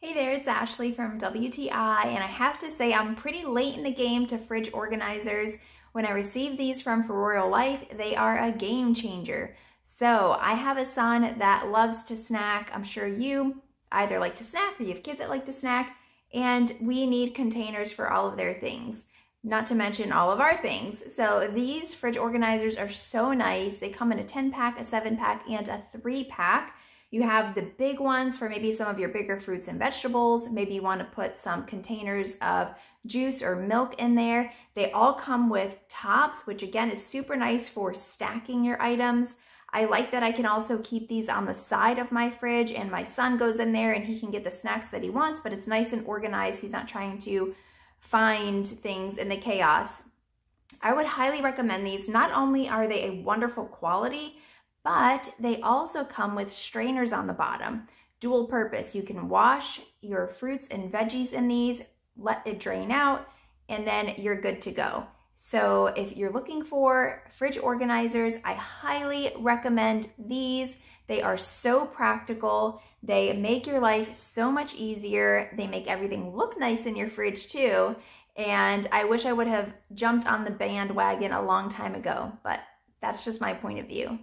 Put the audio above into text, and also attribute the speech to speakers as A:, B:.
A: Hey there, it's Ashley from WTI, and I have to say I'm pretty late in the game to fridge organizers. When I received these from Foroyalife, they are a game changer. So I have a son that loves to snack. I'm sure you either like to snack or you have kids that like to snack, and we need containers for all of their things, not to mention all of our things. So these fridge organizers are so nice. They come in a 10-pack, a 7-pack, and a 3-pack. You have the big ones for maybe some of your bigger fruits and vegetables. Maybe you want to put some containers of juice or milk in there. They all come with tops, which again is super nice for stacking your items. I like that I can also keep these on the side of my fridge, and my son goes in there and he can get the snacks that he wants, but it's nice and organized. He's not trying to find things in the chaos. I would highly recommend these. Not only are they a wonderful quality, but they also come with strainers on the bottom. Dual purpose. You can wash your fruits and veggies in these, let it drain out, and then you're good to go. So if you're looking for fridge organizers, I highly recommend these. They are so practical. They make your life so much easier. They make everything look nice in your fridge too. And I wish I would have jumped on the bandwagon a long time ago, but that's just my point of view.